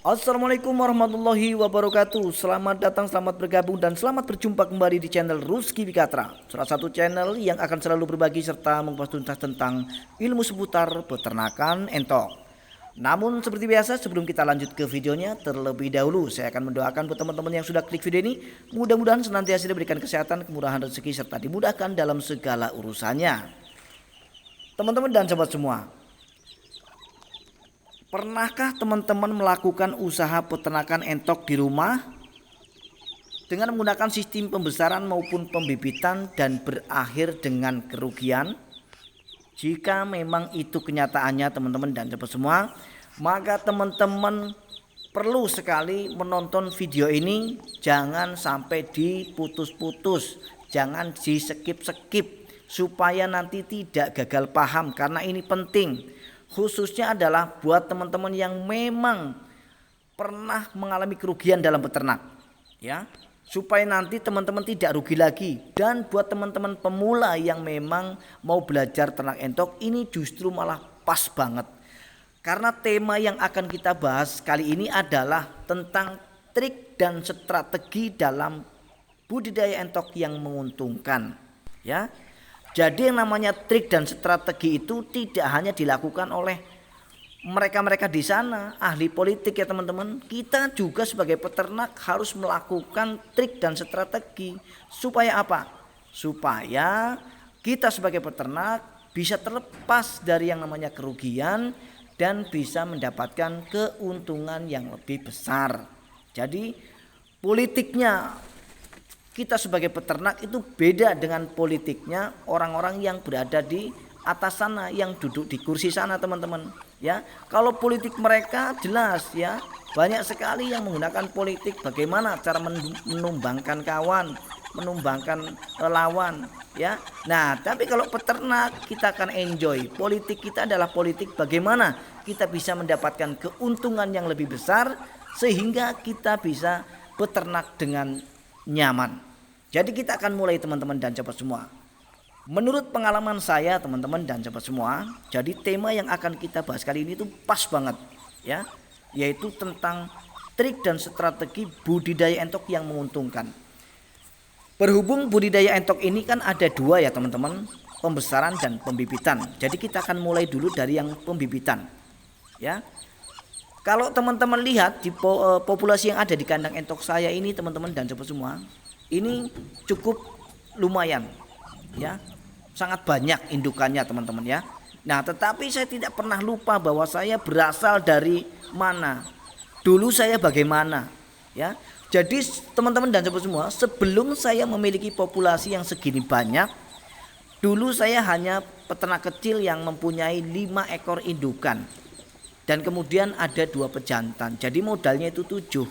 Assalamualaikum warahmatullahi wabarakatuh. Selamat datang, selamat bergabung, dan selamat berjumpa kembali di channel Rusky Bikatra, salah satu channel yang akan selalu berbagi serta mengupas tuntas tentang ilmu seputar peternakan entok. Namun seperti biasa, sebelum kita lanjut ke videonya, terlebih dahulu saya akan mendoakan buat teman-teman yang sudah klik video ini, mudah-mudahan senantiasa diberikan kesehatan, kemurahan rezeki, serta dimudahkan dalam segala urusannya. Teman-teman dan sahabat semua, pernahkah teman-teman melakukan usaha peternakan entok di rumah dengan menggunakan sistem pembesaran maupun pembibitan dan berakhir dengan kerugian? Jika memang itu kenyataannya teman-teman dan sahabat semua, maka teman-teman perlu sekali menonton video ini. Jangan sampai diputus-putus, jangan di skip-skip, supaya nanti tidak gagal paham, karena ini penting. Khususnya adalah buat teman-teman yang memang pernah mengalami kerugian dalam beternak, ya, supaya nanti teman-teman tidak rugi lagi. Dan buat teman-teman pemula yang memang mau belajar ternak entok, ini justru malah pas banget, karena tema yang akan kita bahas kali ini adalah tentang trik dan strategi dalam budidaya entok yang menguntungkan, ya. Jadi yang namanya trik dan strategi itu tidak hanya dilakukan oleh mereka-mereka di sana, ahli politik ya teman-teman. Kita juga sebagai peternak harus melakukan trik dan strategi. Supaya apa? Supaya kita sebagai peternak bisa terlepas dari yang namanya kerugian dan bisa mendapatkan keuntungan yang lebih besar. Jadi politiknya kita sebagai peternak itu beda dengan politiknya orang-orang yang berada di atas sana, yang duduk di kursi sana teman-teman, ya. Kalau politik mereka jelas, ya, banyak sekali yang menggunakan politik bagaimana cara menumbangkan kawan, menumbangkan lawan, ya. Nah, tapi kalau peternak kita akan enjoy. Politik kita adalah politik bagaimana kita bisa mendapatkan keuntungan yang lebih besar sehingga kita bisa beternak dengan nyaman. Jadi kita akan mulai teman-teman dan sahabat semua. Menurut pengalaman saya teman-teman dan sahabat semua, jadi tema yang akan kita bahas kali ini itu pas banget, ya, yaitu tentang trik dan strategi budidaya entok yang menguntungkan. Berhubung budidaya entok ini kan ada dua ya teman-teman, pembesaran dan pembibitan. Jadi kita akan mulai dulu dari yang pembibitan, ya. Kalau teman-teman lihat di populasi yang ada di kandang entok saya ini teman-teman dan sahabat semua, ini cukup lumayan, ya, sangat banyak indukannya teman-teman, ya. Nah, tetapi saya tidak pernah lupa bahwa saya berasal dari mana, dulu saya bagaimana, ya. Jadi teman-teman dan sahabat semua, sebelum saya memiliki populasi yang segini banyak, dulu saya hanya peternak kecil yang mempunyai 5 ekor indukan dan kemudian ada 2 pejantan. Jadi modalnya itu 7,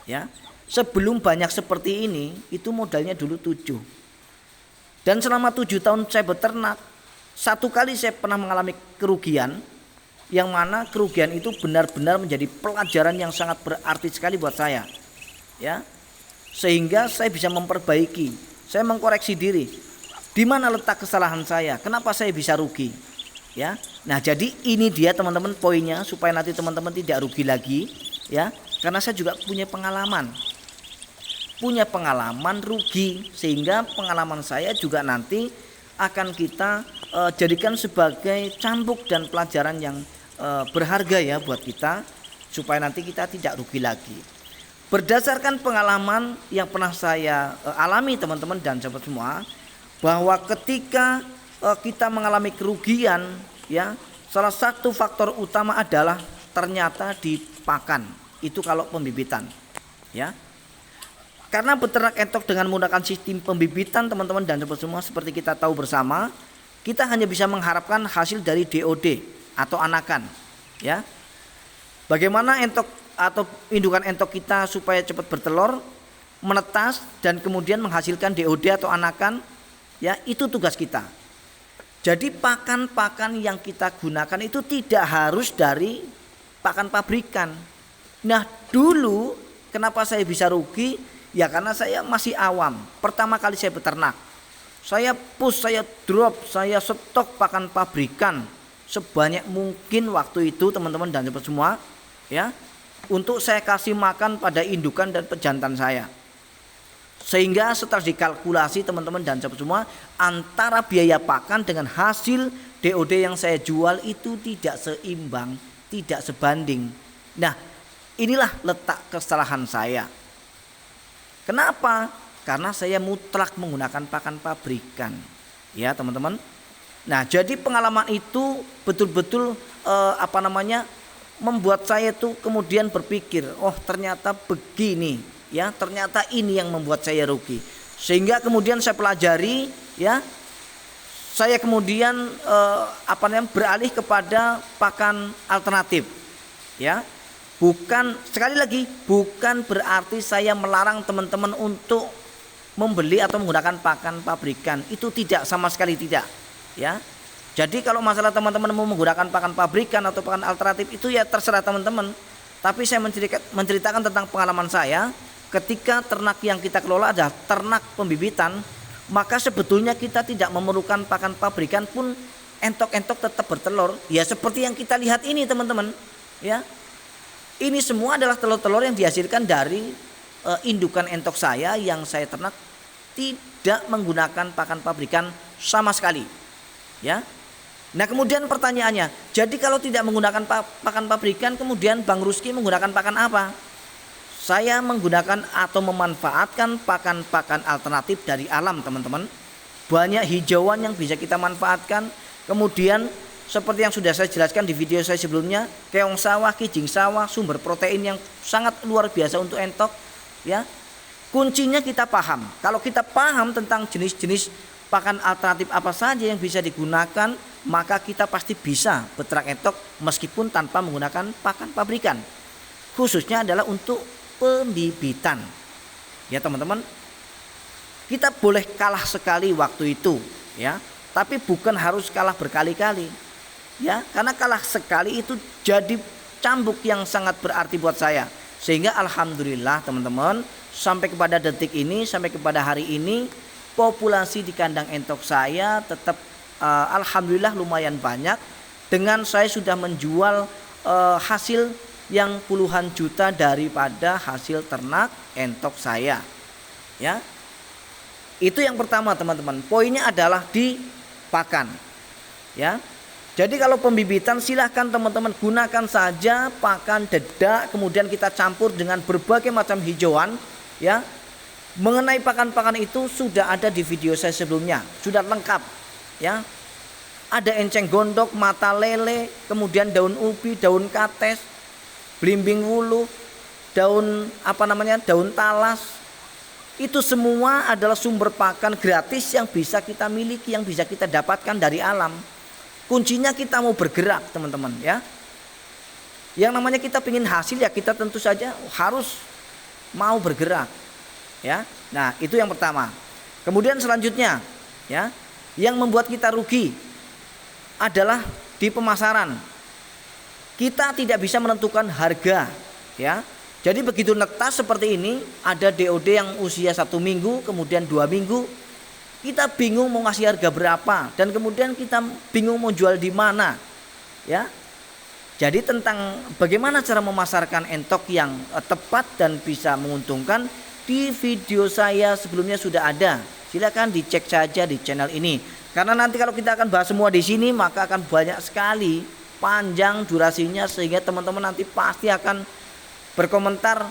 ya. Sebelum banyak seperti ini, itu modalnya dulu 7. Dan selama 7 tahun saya beternak, satu kali saya pernah mengalami kerugian, yang mana kerugian itu benar-benar menjadi pelajaran yang sangat berarti sekali buat saya, ya. Sehingga saya bisa memperbaiki, saya mengkoreksi diri. Di mana letak kesalahan saya? Kenapa saya bisa rugi? Ya. Nah, jadi ini dia teman-teman poinnya, supaya nanti teman-teman tidak rugi lagi, ya. Karena saya juga punya pengalaman rugi, sehingga pengalaman saya juga nanti akan kita jadikan sebagai cambuk dan pelajaran yang berharga ya buat kita, supaya nanti kita tidak rugi lagi. Berdasarkan pengalaman yang pernah saya alami teman-teman dan sahabat semua, bahwa ketika kita mengalami kerugian, ya, salah satu faktor utama adalah ternyata di pakan. Itu kalau pembibitan, ya. Karena beternak entok dengan menggunakan sistem pembibitan teman-teman dan sahabat semua, seperti kita tahu bersama, kita hanya bisa mengharapkan hasil dari DOD atau anakan, ya. Bagaimana entok atau indukan entok kita supaya cepat bertelur, menetas, dan kemudian menghasilkan DOD atau anakan, ya, itu tugas kita. Jadi pakan-pakan yang kita gunakan itu tidak harus dari pakan pabrikan. Nah, dulu kenapa saya bisa rugi? Ya karena saya masih awam. Pertama kali saya beternak, saya push, saya drop, saya stok pakan pabrikan sebanyak mungkin waktu itu teman-teman dan sahabat semua, ya. untuk saya kasih makan pada indukan dan pejantan saya. Sehingga setelah dikalkulasi teman-teman dan semua, antara biaya pakan dengan hasil DOD yang saya jual itu tidak seimbang, tidak sebanding. Nah, inilah letak kesalahan saya. Kenapa? Karena saya mutlak menggunakan pakan pabrikan. Ya, teman-teman. Nah, jadi pengalaman itu betul-betul membuat saya tuh kemudian berpikir, oh ternyata begini, ya, ternyata ini yang membuat saya rugi. Sehingga kemudian saya pelajari, ya, saya kemudian beralih kepada pakan alternatif, ya. Bukan, sekali lagi, bukan berarti saya melarang teman-teman untuk membeli atau menggunakan pakan pabrikan. Itu tidak, sama sekali tidak, ya. Jadi kalau masalah teman-teman mau menggunakan pakan pabrikan atau pakan alternatif itu ya terserah teman-teman. Tapi saya menceritakan tentang pengalaman saya ketika ternak yang kita kelola adalah ternak pembibitan, maka sebetulnya kita tidak memerlukan pakan pabrikan pun entok-entok tetap bertelur. Ya seperti yang kita lihat ini teman-teman, ya. Ini semua adalah telur-telur yang dihasilkan dari indukan entok saya yang saya ternak tidak menggunakan pakan pabrikan sama sekali, ya. Nah kemudian pertanyaannya, jadi kalau tidak menggunakan pakan pabrikan, kemudian Bang Rusky menggunakan pakan apa? Saya menggunakan atau memanfaatkan pakan-pakan alternatif dari alam teman-teman. Banyak hijauan yang bisa kita manfaatkan. Kemudian seperti yang sudah saya jelaskan di video saya sebelumnya, keong sawah, kijing sawah, sumber protein yang sangat luar biasa untuk entok, ya. Kuncinya kita paham. Kalau kita paham tentang jenis-jenis pakan alternatif apa saja yang bisa digunakan, maka kita pasti bisa beternak entok meskipun tanpa menggunakan pakan pabrikan. Khususnya adalah untuk pembibitan. Ya teman-teman, kita boleh kalah sekali waktu itu, ya, tapi bukan harus kalah berkali-kali, ya, karena kalah sekali itu jadi cambuk yang sangat berarti buat saya. Sehingga alhamdulillah teman-teman, sampai kepada detik ini, sampai kepada hari ini, populasi di kandang entok saya tetap alhamdulillah lumayan banyak. Dengan saya sudah menjual hasil yang puluhan juta daripada hasil ternak entok saya, ya. Itu yang pertama teman-teman. Poinnya adalah di pakan, ya. Jadi kalau pembibitan silahkan teman-teman gunakan saja pakan dedak, kemudian kita campur dengan berbagai macam hijauan, ya. Mengenai pakan-pakan itu sudah ada di video saya sebelumnya, sudah lengkap, ya. Ada enceng gondok, mata lele, kemudian daun ubi, daun kates, belimbing wuluh, daun daun talas. Itu semua adalah sumber pakan gratis yang bisa kita miliki, yang bisa kita dapatkan dari alam. Kuncinya kita mau bergerak teman-teman, ya. Yang namanya kita ingin hasil, ya kita tentu saja harus mau bergerak, ya. Nah itu yang pertama. Kemudian selanjutnya, ya, yang membuat kita rugi adalah di pemasaran. Kita tidak bisa menentukan harga, ya. Jadi begitu netas seperti ini, ada DOD yang usia 1 minggu, kemudian 2 minggu, kita bingung mau ngasih harga berapa, dan kemudian kita bingung mau jual di mana, ya. Jadi tentang bagaimana cara memasarkan entok yang tepat dan bisa menguntungkan, di video saya sebelumnya sudah ada. Silakan dicek saja di channel ini. Karena nanti kalau kita akan bahas semua di sini, maka akan banyak sekali, panjang durasinya, sehingga teman-teman nanti pasti akan berkomentar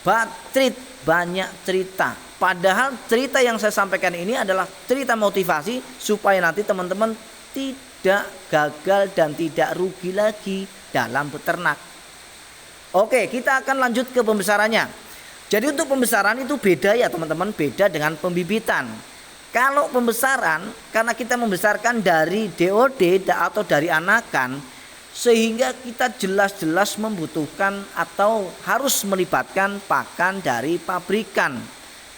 batrit, banyak cerita. Padahal cerita yang saya sampaikan ini adalah cerita motivasi supaya nanti teman-teman tidak gagal dan tidak rugi lagi dalam beternak. Oke, kita akan lanjut ke pembesarannya. Jadi untuk pembesaran itu beda ya teman-teman, beda dengan pembibitan. Kalau pembesaran, karena kita membesarkan dari DOD atau dari anakan, sehingga kita jelas-jelas membutuhkan atau harus melibatkan pakan dari pabrikan.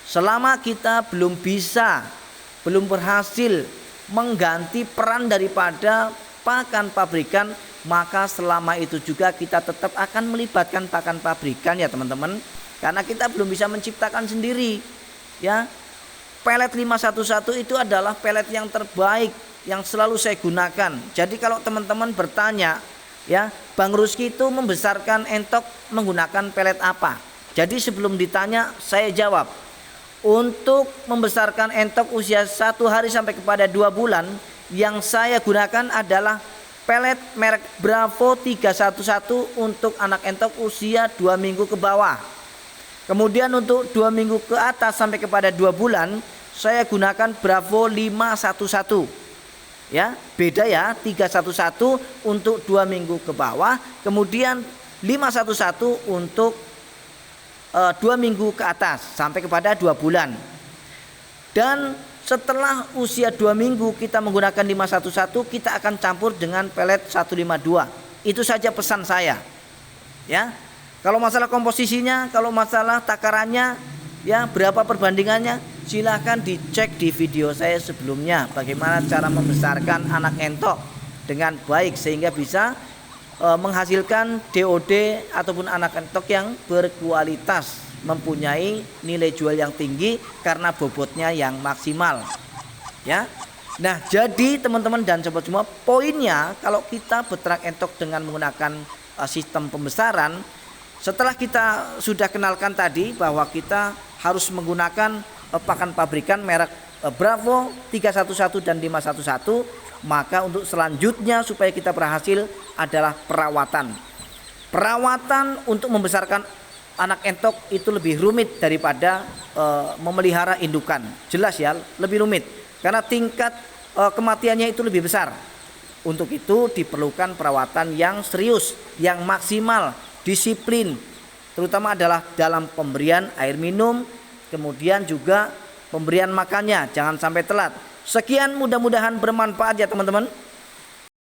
Selama kita belum berhasil mengganti peran daripada pakan pabrikan, maka selama itu juga kita tetap akan melibatkan pakan pabrikan ya teman-teman. Karena kita belum bisa menciptakan sendiri, ya. Pelet 511 itu adalah pelet yang terbaik yang selalu saya gunakan. Jadi kalau teman-teman bertanya, Ya, Bang Rusky itu membesarkan entok menggunakan pelet apa? Jadi sebelum ditanya saya jawab. Untuk membesarkan entok usia 1 hari sampai kepada 2 bulan, yang saya gunakan adalah pelet merek Bravo 311 untuk anak entok usia 2 minggu ke bawah. Kemudian untuk 2 minggu ke atas sampai kepada 2 bulan, saya gunakan Bravo 511. Ya, beda ya, 311 untuk 2 minggu ke bawah, kemudian 511 untuk 2 minggu ke atas sampai kepada 2 bulan. Dan setelah usia 2 minggu kita menggunakan 511, kita akan campur dengan pelet 152. Itu saja pesan saya. Ya. Kalau masalah komposisinya, kalau masalah takarannya, ya berapa perbandingannya, silahkan dicek di video saya sebelumnya. Bagaimana cara membesarkan anak entok dengan baik sehingga bisa menghasilkan DOD ataupun anak entok yang berkualitas, mempunyai nilai jual yang tinggi karena bobotnya yang maksimal. Ya. Nah, jadi teman-teman dan sobat semua, poinnya kalau kita beternak entok dengan menggunakan sistem pembesaran, setelah kita sudah kenalkan tadi bahwa kita harus menggunakan pakan pabrikan merek Bravo 311 dan 511, maka untuk selanjutnya supaya kita berhasil adalah perawatan. Perawatan untuk membesarkan anak entok itu lebih rumit daripada memelihara indukan. Jelas ya, lebih rumit karena tingkat kematiannya itu lebih besar. Untuk itu diperlukan perawatan yang serius, yang maksimal, disiplin, terutama adalah dalam pemberian air minum, kemudian juga pemberian makannya, jangan sampai telat. Sekian, mudah-mudahan bermanfaat ya teman-teman.